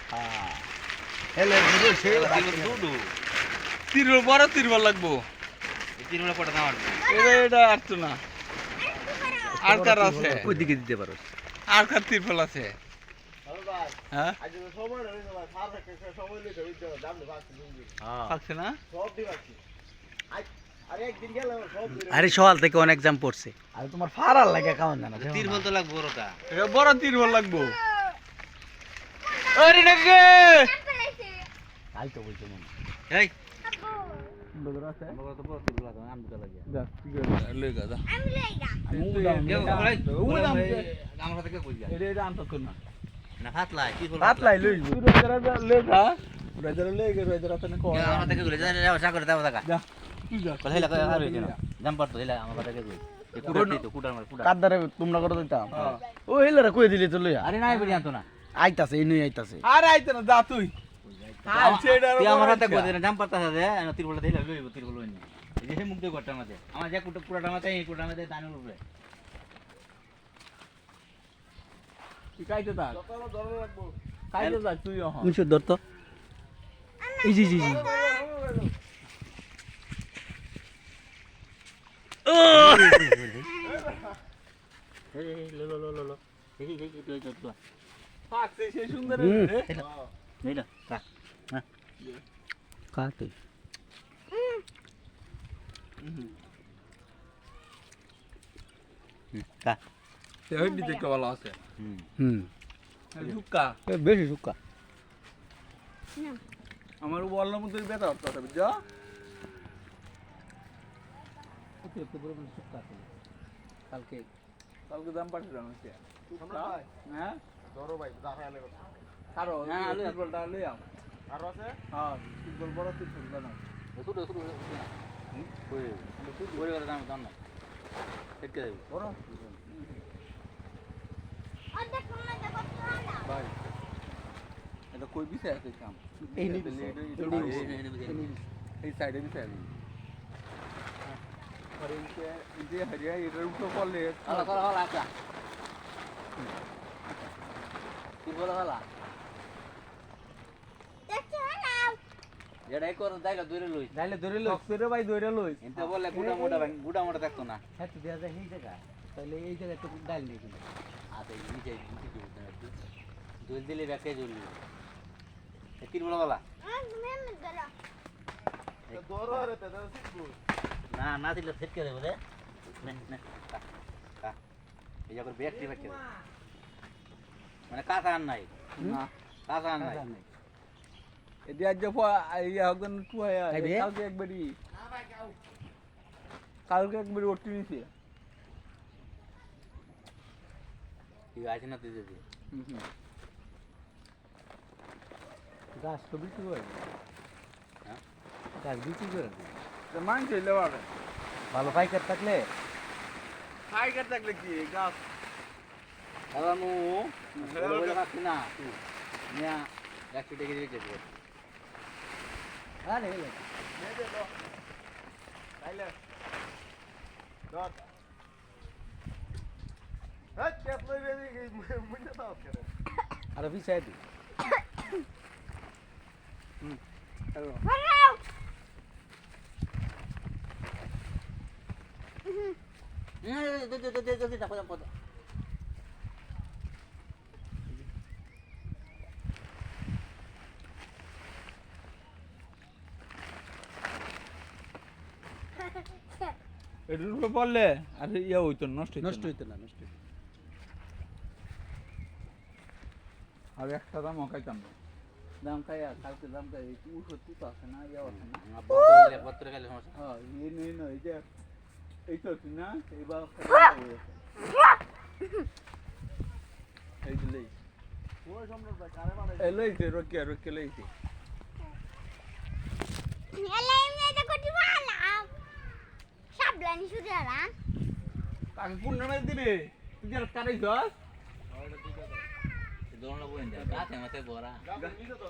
হ্যাঁ এলে দুধ সে দুধু তিরবল বড় তিরবল লাগবো তিনবেলা পড়ে না এটা আসতো না আর কার আছে ওইদিকে দিতে পারো আর কার তিরবল আছে হ্যাঁ থাকছে না আরে সকাল থেকে অনেক জাম পড়ছে আরে তোমার ফাড়ার লাগে খাওয়ান জানা তিরবল তো লাগবো বড়টা এটা বড় তিরবল লাগবো আরে নাকি কাল তো বলছো মনে এই বদর আছে বড় তো বড় তিরবল লাগে আম দুটো লাগে যা ঠিক আছে লই গা যা আমার থেকে কই যা এটা আনতো না না হাত লাই তিরবল হাত লাই লই তুই রোজরা লই যা রোজরা লই গে রোজরা তনে কো আমার থেকে কই যা যা করে দাও টাকা যা তুই যা কল হেলা আর হইছে না জাম্পার তো হেলা আমার থেকে কই এই কুড়াটি তো কুড়ার মার কুড়া কাদারে তোমরা করে দিতাম ও হেলারে কই দিলি তো লইয়া আরে নাই বলি আনতো না আইতাছে এই নই আইতাছে আরে আইতে না যা তুই হাল ছেড়ে তুই আমার হাতে কই না জাম্পার তা দে তিরবলটা হেলা লইব তিরবল লইনি এই যে মুখ দিয়ে গট্টার মধ্যে আমার যে কুড়াটার মধ্যে এই কুড়াটার মধ্যে দানের উপরে তুই কাইতে দা কাইতে দা তুই হ মুছে ধর তো এই জি জি জি এই লো লো লো লো লো এই তো থাকছে সেই সুন্দর রে এই না কা কাতে কা সে হইনি দেখতে ভালো আছে হুম ঝুক্কা বেশি সুক্কা আমার বললাম মধ্যে ব্যথা হচ্ছে বুঝছো কালকে কালকে দাম পাঠিয়ে হচ্ছে হ্যাঁ ধরো ভাই দাঁড়ালে কথা কারো হ্যাঁ, আলু। ফুটবলটা লই আও আর আছে হ্যাঁ ফুটবল বড় ফুটবল বানাও শুরু শুরু ওই ওই করে দাম দাম না দেখতে দেব বড় ভাই এটা কই বিষয় আছে কাম এই নি এই সাইডে বিষয় আছে আর এই যে হরিয়া এটার উপর পড়লে হালা হালা হালা আচ্ছা কি বলা হালা যেটা কর দাইলা দূরে লই যাইলে ধরে লই সবসেরে ভাই দইরা লই এতে বলে গুড়া মোটা থাকতো না হ্যাঁ তো দেয়া যায় এই জায়গা তাহলে এই জায়গায় তো ডাল নেই কিন্তু আতে নিচে নিচে দিব না দুই দিলে ব্যাকে জুলি তিন বলা বলা ধরো রে দাদা শিখবো না না দিলে সেট করে দেব রে না না কা এই যে ব্যাকটি ব্যাকে মানে কাঁচা আন নাই না কাঁচা আন নাই এদি আজ ইয়া হগন কুয়া খাইবে? কালকে একবারই কালকে একবারই ওটি নিছে ঠিক আছে না দিতে দে গাছ তো বিক্রি করে হ্যাঁ গাছ বিক্রি করে তো মানছে লেবার ভালো পাইকার থাকলে ফাইকার থাকলে কি গাছ আলামু বলে রাখছি না নিয়া 100 টাকা দিয়ে দিতে আরে হেলে নে দে দাও তাইলে ধর হ্যাঁ চেপ লই রে মুন্ডা দাও করে আর বিছাই দি হ্যালো এটার উপরে পড়লে আর ইয়া হইতো না, নষ্ট নষ্ট হইতো না। হইতো না নষ্ট হইতো আর একটা দাম খাইতাম না দাম খাই আর কালকে দাম খাই সত্যি তো আছে না ইয়া আছে না বত্র গেলে সমস্যা হ্যাঁ এই নয় এই যে এই তো তুই না এইবার এই যে লই ওই সম্রাট ভাই কারে মারে এই লইছে রকিয়া লইছে তাকে পূর্ণামের দিবে তুই যেন কাটাইছস দোলনা বইন দে কাছে মতে বড়া গাছ নিচে তো